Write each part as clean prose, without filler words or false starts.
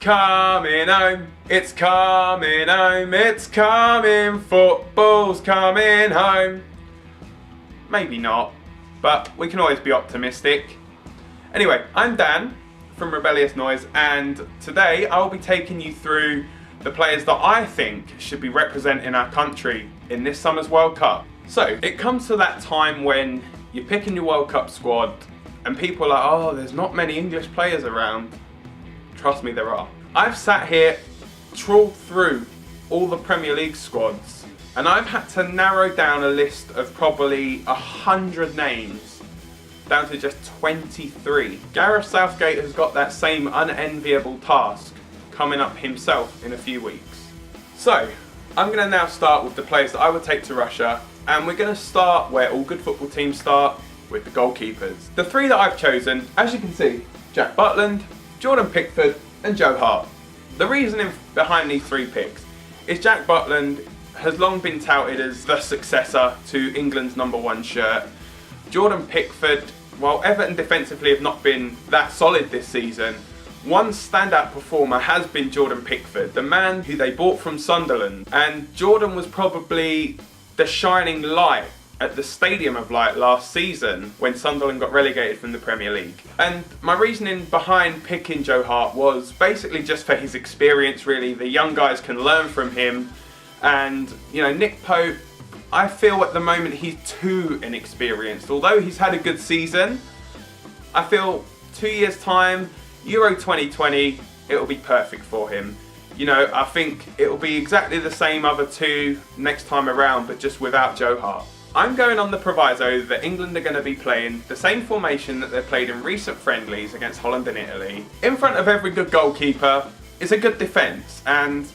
coming home, it's coming home, it's coming, football's coming home. Maybe not, but we can always be optimistic. Anyway, I'm Dan from Rebellious Noise, and today I'll be taking you through the players that I think should be representing our country in this summer's World Cup. So, it comes to that time when you're picking your World Cup squad and people are like, oh, there's not many English players around. Trust me, there are. I've sat here, trawled through all the Premier League squads, and I've had to narrow down a list of probably 100 names down to just 23. Gareth Southgate has got that same unenviable task coming up himself in a few weeks. So, I'm going to now start with the players that I would take to Russia, and we're going to start where all good football teams start, with the goalkeepers. The three that I've chosen, as you can see, Jack Butland, Jordan Pickford and Joe Hart. The reasoning behind these three picks is Jack Butland has long been touted as the successor to England's #1 shirt. Jordan Pickford, while Everton defensively have not been that solid this season, one standout performer has been Jordan Pickford, the man who they bought from Sunderland. And Jordan was probably the shining light at the Stadium of Light last season when Sunderland got relegated from the Premier League. And my reasoning behind picking Joe Hart was basically just for his experience, really. The young guys can learn from him. And, you know, Nick Pope, I feel at the moment he's too inexperienced. Although he's had a good season, I feel 2 years' time, Euro 2020, it'll be perfect for him. You know, I think it'll be exactly the same other two next time around, but just without Joe Hart. I'm going on the proviso that England are going to be playing the same formation that they've played in recent friendlies against Holland and Italy. In front of every good goalkeeper is a good defence, and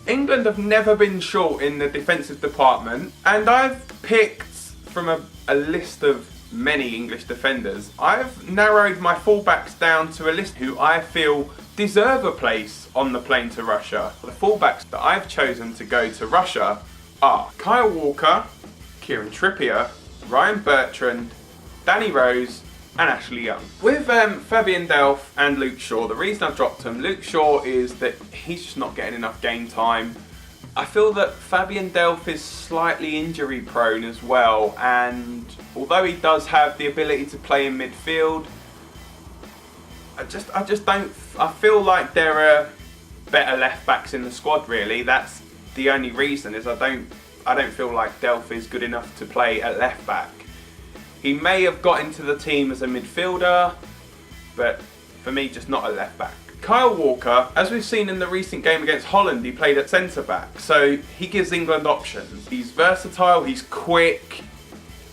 England have never been short in the defensive department. And I've picked from a list of many English defenders. I've narrowed my fullbacks down to a list who I feel deserve a place on the plane to Russia. The fullbacks that I've chosen to go to Russia are Kyle Walker, Kieran Trippier, Ryan Bertrand, Danny Rose and Ashley Young. With Fabian Delph and Luke Shaw, the reason I've dropped him, Luke Shaw, is that he's just not getting enough game time. I feel that Fabian Delph is slightly injury prone as well, and although he does have the ability to play in midfield, I just don't, I feel like there are better left backs in the squad, really. That's the only reason, is I don't feel like Delph is good enough to play at left back. He may have got into the team as a midfielder, but for me, just not a left back. Kyle Walker, as we've seen in the recent game against Holland, he played at centre back, so he gives England options. He's versatile, he's quick,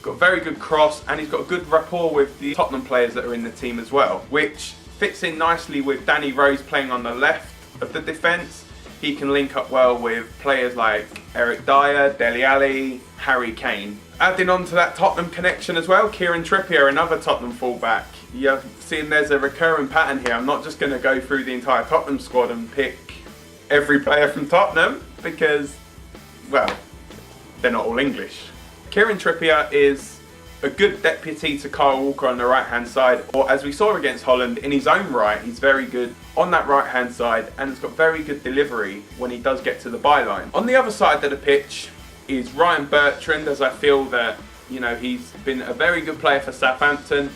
got very good cross, and he's got a good rapport with the Tottenham players that are in the team as well, which fits in nicely with Danny Rose playing on the left of the defence. He can link up well with players like Eric Dyer, Dele Alli, Harry Kane. Adding on to that Tottenham connection as well, Kieran Trippier, another Tottenham fullback. You're seeing there's a recurring pattern here. I'm not just going to go through the entire Tottenham squad and pick every player from Tottenham because, well, they're not all English. Kieran Trippier is a good deputy to Kyle Walker on the right hand side, or as we saw against Holland, in his own right, he's very good on that right hand side and has got very good delivery when he does get to the byline. On the other side of the pitch is Ryan Bertrand, as I feel that, you know, he's been a very good player for Southampton.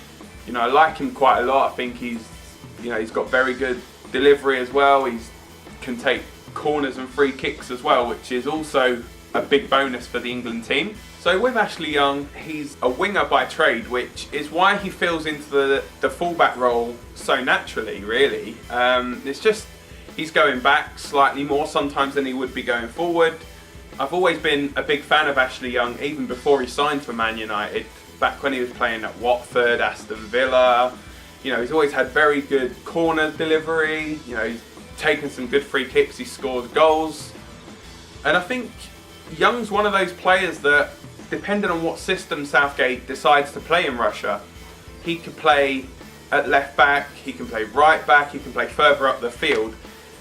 You know, I like him quite a lot. I think he's got very good delivery as well. He can take corners and free kicks as well, which is also a big bonus for the England team. So with Ashley Young, he's a winger by trade, which is why he fills into the fullback role so naturally, really. It's just he's going back slightly more sometimes than he would be going forward. I've always been a big fan of Ashley Young, even before he signed for Man United, back when he was playing at Watford, Aston Villa. You know, he's always had very good corner delivery. You know, he's taken some good free kicks, he scores goals. And I think Young's one of those players that, depending on what system Southgate decides to play in Russia, he could play at left back, he can play right back, he can play further up the field.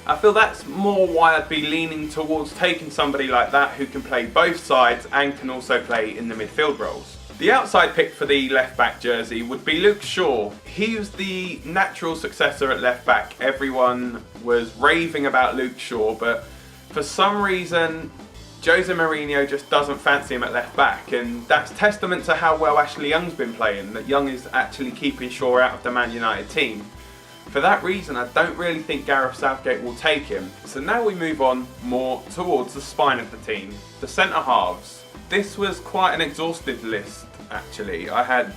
I feel that's more why I'd be leaning towards taking somebody like that who can play both sides and can also play in the midfield roles. The outside pick for the left back jersey would be Luke Shaw. He was the natural successor at left back. Everyone was raving about Luke Shaw, but for some reason Jose Mourinho just doesn't fancy him at left back, and that's testament to how well Ashley Young's been playing, that Young is actually keeping Shaw out of the Man United team. For that reason, I don't really think Gareth Southgate will take him. So now we move on more towards the spine of the team, the centre halves. This was quite an exhaustive list, actually. I had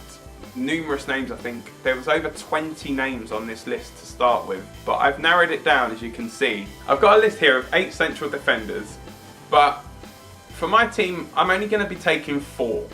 numerous names. I think there was over 20 names on this list to start with, but I've narrowed it down, as you can see. I've got a list here of 8 central defenders, but for my team, I'm only going to be taking 4.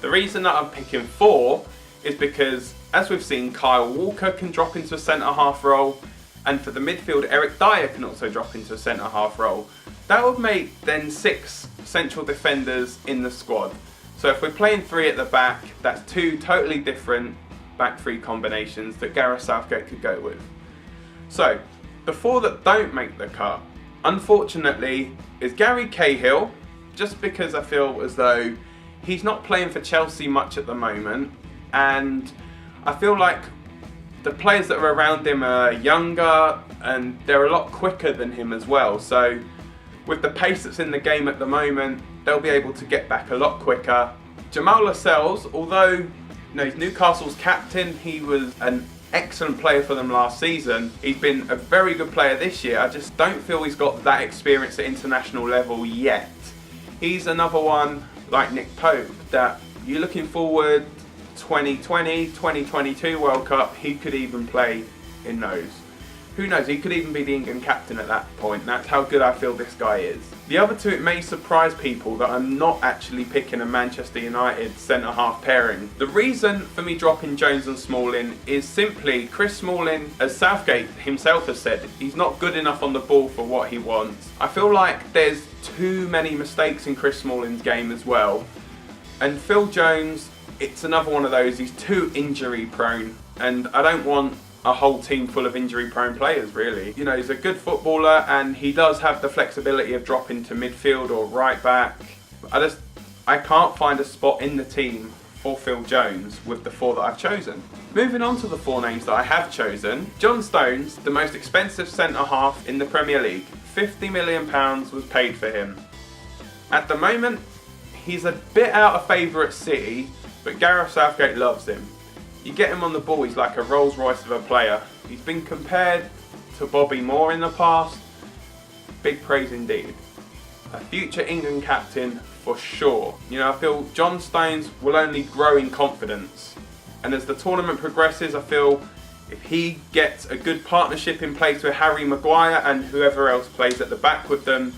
The reason that I'm picking 4 is because, as we've seen, Kyle Walker can drop into a centre-half role, and for the midfield, Eric Dyer can also drop into a centre-half role. That would make then 6 central defenders in the squad. So if we're playing 3 at the back, that's 2 totally different back 3 combinations that Gareth Southgate could go with. So, the 4 that don't make the cut, unfortunately, is Gary Cahill, just because I feel as though he's not playing for Chelsea much at the moment, and I feel like the players that are around him are younger and they're a lot quicker than him as well. So with the pace that's in the game at the moment, they'll be able to get back a lot quicker. Jamal Lascelles, although he's Newcastle's captain, he was an excellent player for them last season. He's been a very good player this year. I just don't feel he's got that experience at international level yet. He's another one like Nick Pope that you're looking forward 2020, 2022 World Cup, he could even play in those. Who knows, he could even be the England captain at that point. That's how good I feel this guy is. The other 2, it may surprise people that I'm not actually picking a Manchester United centre-half pairing. The reason for me dropping Jones and Smalling is simply Chris Smalling, as Southgate himself has said, he's not good enough on the ball for what he wants. I feel like there's too many mistakes in Chris Smalling's game as well. And Phil Jones, it's another one of those, he's too injury prone, and I don't want a whole team full of injury prone players really. He's a good footballer and he does have the flexibility of dropping to midfield or right back. I can't find a spot in the team for Phil Jones with the 4 that I've chosen. Moving on to the 4 names that I have chosen, John Stones, the most expensive centre half in the Premier League. £50 million was paid for him. At the moment, he's a bit out of favour at City, but Gareth Southgate loves him. You get him on the ball, he's like a Rolls Royce of a player. He's been compared to Bobby Moore in the past. Big praise indeed. A future England captain for sure. I feel John Stones will only grow in confidence. And as the tournament progresses, I feel if he gets a good partnership in place with Harry Maguire and whoever else plays at the back with them,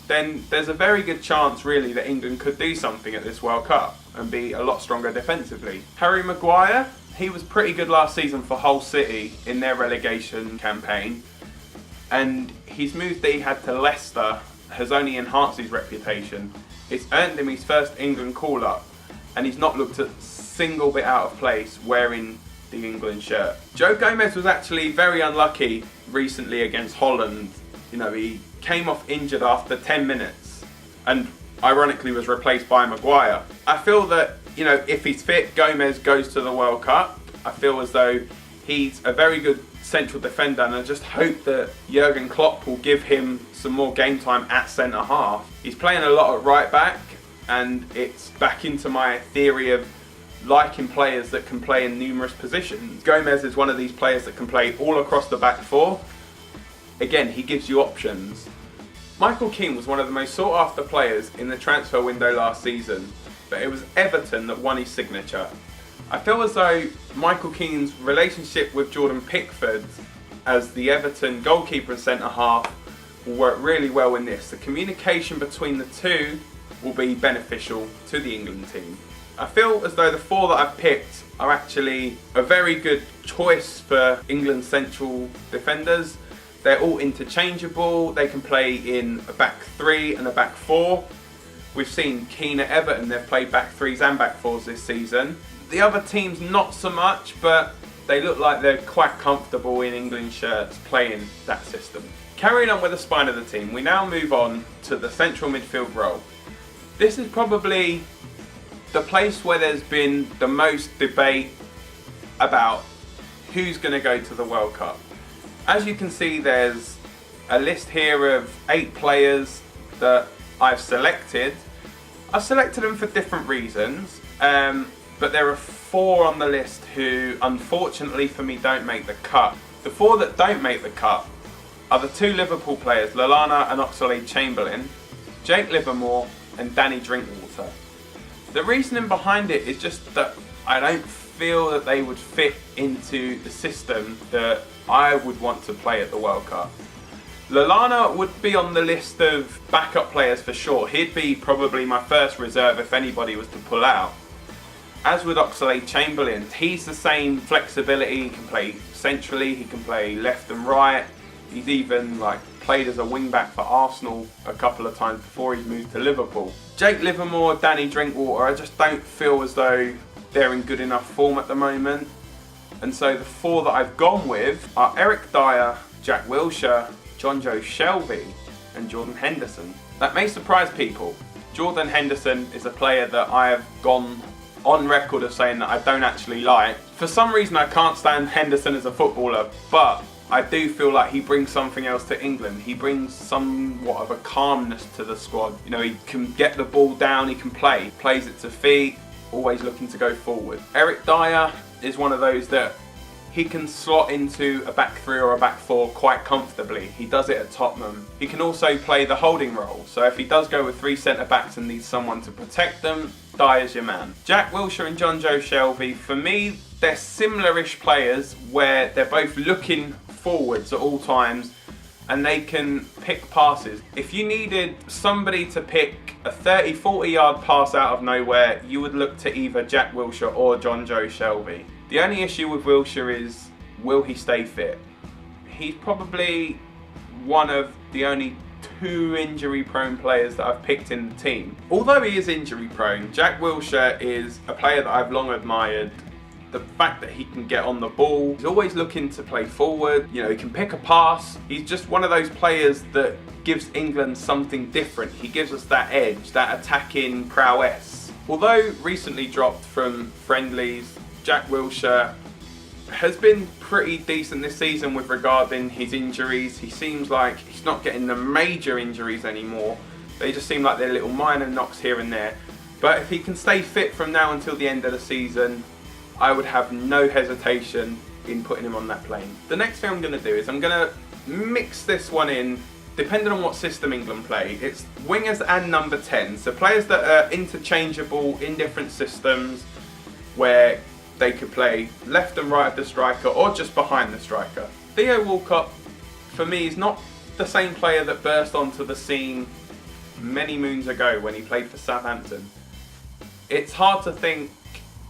then there's a very good chance really that England could do something at this World Cup and be a lot stronger defensively. Harry Maguire, he was pretty good last season for Hull City in their relegation campaign, and his move that he had to Leicester has only enhanced his reputation. It's earned him his first England call-up, and he's not looked a single bit out of place wearing the England shirt. Joe Gomez was actually very unlucky recently against Holland. He came off injured after 10 minutes and ironically was replaced by Maguire. I feel that, if he's fit, Gomez goes to the World Cup. I feel as though he's a very good central defender, and I just hope that Jurgen Klopp will give him some more game time at centre half. He's playing a lot at right back, and it's back into my theory of liking players that can play in numerous positions. Gomez is one of these players that can play all across the back 4. Again, he gives you options. Michael Keane was one of the most sought after players in the transfer window last season, but it was Everton that won his signature. I feel as though Michael Keane's relationship with Jordan Pickford as the Everton goalkeeper and centre half will work really well in this. The communication between the 2 will be beneficial to the England team. I feel as though the 4 that I've picked are actually a very good choice for England's central defenders. They're all interchangeable. They can play in a back 3 and a back 4. We've seen Keane at Everton, they've played back 3s and back 4s this season. The other teams not so much, but they look like they're quite comfortable in England shirts playing that system. Carrying on with the spine of the team, we now move on to the central midfield role. This is probably the place where there's been the most debate about who's going to go to the World Cup. As you can see, there's a list here of 8 players that I've selected. I've selected them for different reasons, but there are 4 on the list who, unfortunately for me, don't make the cut. The 4 that don't make the cut are the 2 Liverpool players, Lallana and Oxlade-Chamberlain, Jake Livermore and Danny Drinkwater. The reasoning behind it is just that I don't feel that they would fit into the system that I would want to play at the World Cup. Lallana would be on the list of backup players for sure. He'd be probably my first reserve if anybody was to pull out. As with Oxlade-Chamberlain, he's the same flexibility. He can play centrally, he can play left and right. He's even played as a wing back for Arsenal a couple of times before he moved to Liverpool. Jake Livermore, Danny Drinkwater, I just don't feel as though they're in good enough form at the moment. And so the 4 that I've gone with are Eric Dyer, Jack Wilshere, Jonjo Shelvey and Jordan Henderson. That may surprise people. Jordan Henderson is a player that I have gone on record of saying that I don't actually like. For some reason I can't stand Henderson as a footballer, but I do feel like he brings something else to England. He brings somewhat of a calmness to the squad. You know, he can get the ball down, he can play. Plays it to feet, always looking to go forward. Eric Dyer is one of those that he can slot into a back 3 or a back 4 quite comfortably. He does it at Tottenham. He can also play the holding role. So if he does go with 3 centre backs and needs someone to protect them, Dyer's your man. Jack Wilshere and Jonjo Shelvey, for me, they're similar-ish players where they're both looking forwards at all times and they can pick passes. If you needed somebody to pick a 30-40 yard pass out of nowhere, you would look to either Jack Wilshere or Jonjo Shelvey. The only issue with Wilshere is, will he stay fit? He's probably one of the only 2 injury-prone players that I've picked in the team. Although he is injury-prone, Jack Wilshere is a player that I've long admired. The fact that he can get on the ball, he's always looking to play forward, you know, he can pick a pass. He's just one of those players that gives England something different. He gives us that edge, that attacking prowess. Although recently dropped from friendlies, Jack Wilshere has been pretty decent this season with regarding his injuries. He seems like he's not getting the major injuries anymore. They just seem like they're little minor knocks here and there. But if he can stay fit from now until the end of the season, I would have no hesitation in putting him on that plane. The next thing I'm going to do is I'm going to mix this one in, depending on what system England play. It's wingers and number 10, so players that are interchangeable in different systems where they could play left and right of the striker or just behind the striker. Theo Walcott, for me, is not the same player that burst onto the scene many moons ago when he played for Southampton. It's hard to think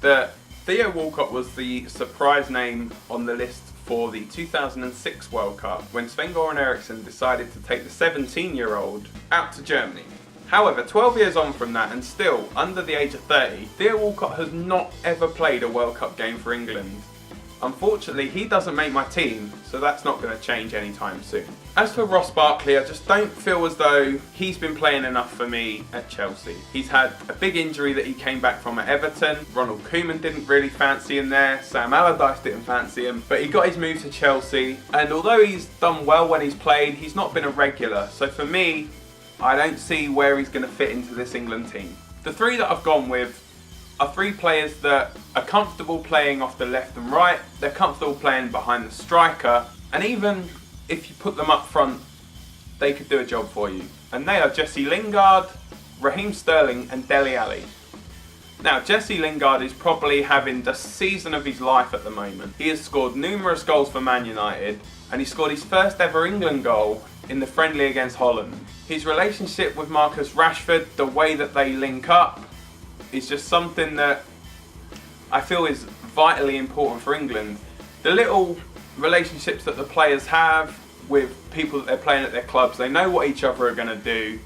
that Theo Walcott was the surprise name on the list for the 2006 World Cup when Sven-Göran Eriksson decided to take the 17-year-old out to Germany. However, 12 years on from that and still under the age of 30, Theo Walcott has not ever played a World Cup game for England. Unfortunately, he doesn't make my team, so that's not going to change anytime soon. As for Ross Barkley, I just don't feel as though he's been playing enough for me at Chelsea. He's had a big injury that he came back from at Everton. Ronald Koeman didn't really fancy him there. Sam Allardyce didn't fancy him. But he got his move to Chelsea. And although he's done well when he's played, he's not been a regular. So for me, I don't see where he's going to fit into this England team. The 3 that I've gone with are 3 players that are comfortable playing off the left and right. They're comfortable playing behind the striker. And even if you put them up front, they could do a job for you. And they are Jesse Lingard, Raheem Sterling and Dele Alli. Now, Jesse Lingard is probably having the season of his life at the moment. He has scored numerous goals for Man United and he scored his first ever England goal in the friendly against Holland. His relationship with Marcus Rashford, the way that they link up, is just something that I feel is vitally important for England. The little relationships that the players have with people that they're playing at their clubs, they know what each other are going to do.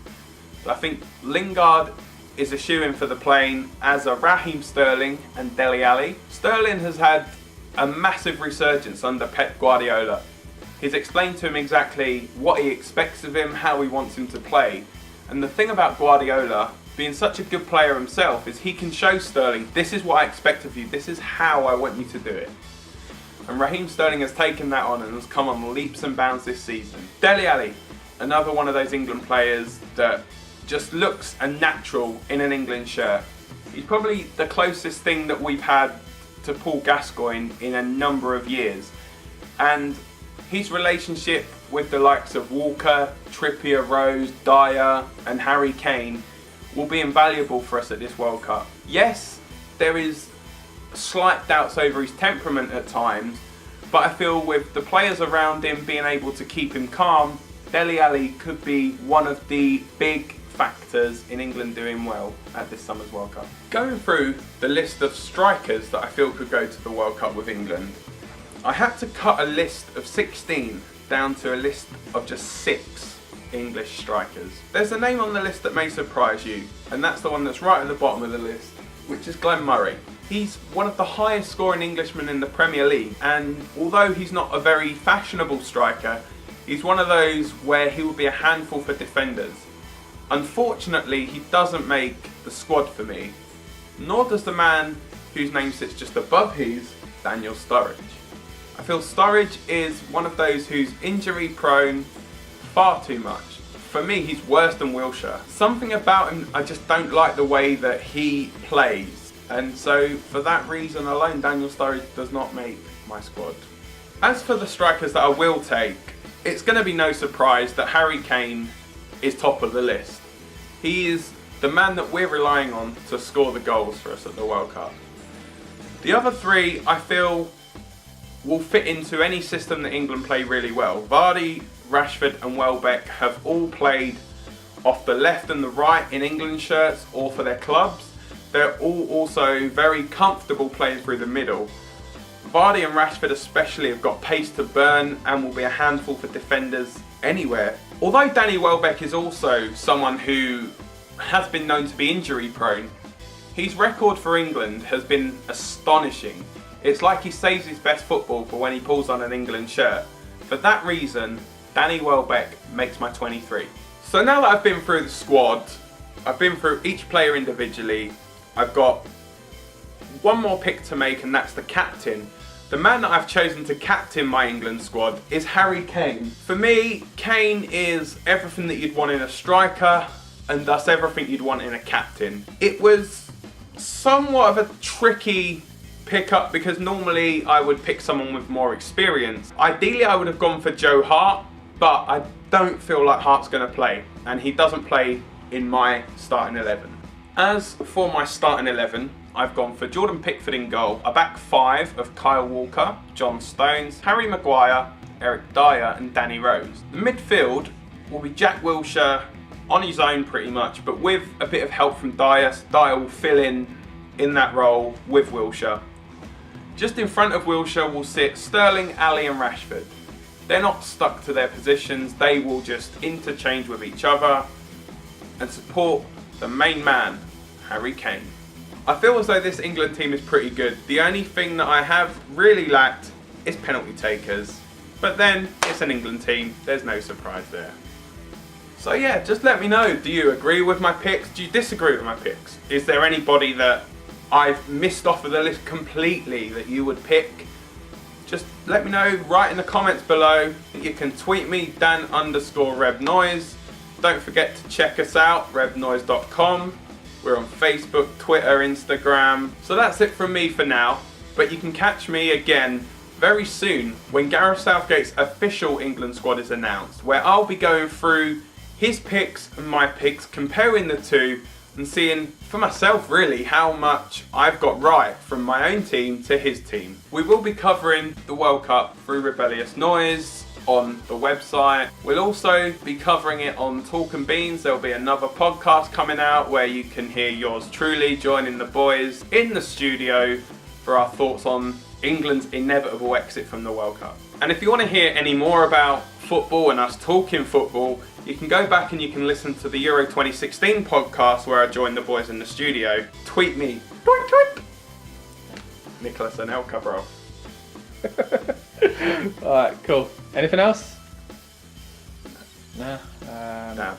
But I think Lingard is a shoo-in for the plane, as are Raheem Sterling and Dele Alli. Sterling has had a massive resurgence under Pep Guardiola. He's explained to him exactly what he expects of him, how he wants him to play. And the thing about Guardiola being such a good player himself, is he can show Sterling, this is what I expect of you, this is how I want you to do it. And Raheem Sterling has taken that on and has come on leaps and bounds this season. Dele Alli, another one of those England players that just looks a natural in an England shirt. He's probably the closest thing that we've had to Paul Gascoigne in a number of years. And his relationship with the likes of Walker, Trippier, Rose, Dyer and Harry Kane will be invaluable for us at this World Cup. Yes, there is slight doubts over his temperament at times, but I feel with the players around him being able to keep him calm, Dele Alli could be one of the big factors in England doing well at this summer's World Cup. Going through the list of strikers that I feel could go to the World Cup with England, I had to cut a list of 16 down to a list of just 6 English strikers. There's a name on the list that may surprise you, and that's the one that's right at the bottom of the list, which is Glenn Murray. He's one of the highest scoring Englishmen in the Premier League, and although he's not a very fashionable striker, he's one of those where he will be a handful for defenders. Unfortunately, he doesn't make the squad for me, nor does the man whose name sits just above his, Daniel Sturridge. I feel Sturridge is one of those who's injury prone far too much. For me, he's worse than Wilshere. Something about him, I just don't like the way that he plays. And so for that reason alone, Daniel Sturridge does not make my squad. As for the strikers that I will take, it's going to be no surprise that Harry Kane is top of the list. He is the man that we're relying on to score the goals for us at the World Cup. The other 3 I feel will fit into any system that England play really well. Vardy, Rashford and Welbeck have all played off the left and the right in England shirts or for their clubs. They're all also very comfortable playing through the middle. Vardy and Rashford especially have got pace to burn and will be a handful for defenders anywhere. Although Danny Welbeck is also someone who has been known to be injury prone, his record for England has been astonishing. It's like he saves his best football for when he pulls on an England shirt. For that reason, Danny Welbeck makes my 23. So now that I've been through the squad, I've been through each player individually, I've got one more pick to make, and that's the captain. The man that I've chosen to captain my England squad is Harry Kane. For me, Kane is everything that you'd want in a striker, and thus everything you'd want in a captain. It was somewhat of a tricky pick up because normally I would pick someone with more experience. Ideally I would have gone for Joe Hart, but I don't feel like Hart's going to play, and he doesn't play in my starting 11. As for my starting 11, I've gone for Jordan Pickford in goal, a back 5 of Kyle Walker, John Stones, Harry Maguire, Eric Dyer and Danny Rose. The midfield will be Jack Wilshere on his own pretty much, but with a bit of help from Dyer. Dyer will fill in that role with Wilshere. Just in front of Wilshere will sit Sterling, Alli and Rashford. They're not stuck to their positions, they will just interchange with each other and support the main man, Harry Kane. I feel as though this England team is pretty good. The only thing that I have really lacked is penalty takers. But then, it's an England team, there's no surprise there. So yeah, just let me know, do you agree with my picks? Do you disagree with my picks? Is there anybody that I've missed off of the list completely that you would pick? Just let me know, write in the comments below. You can tweet me, Dan_RebNoise. Don't forget to check us out, rebnoise.com. We're on Facebook, Twitter, Instagram. So that's it from me for now. But you can catch me again very soon when Gareth Southgate's official England squad is announced, where I'll be going through his picks and my picks, comparing the two and seeing for myself really how much I've got right from my own team to his team. We will be covering the World Cup through Rebellious Noise on the website. We'll also be covering it on Talk and Beans. There'll be another podcast coming out where you can hear yours truly joining the boys in the studio for our thoughts on England's inevitable exit from the World Cup. And if you want to hear any more about football and us talking football, you can go back and you can listen to the Euro 2016 podcast where I joined the boys in the studio. Tweet me. Tweet, tweet. Nicholas and El Cabral. Alright, cool. Anything else? No. Nah.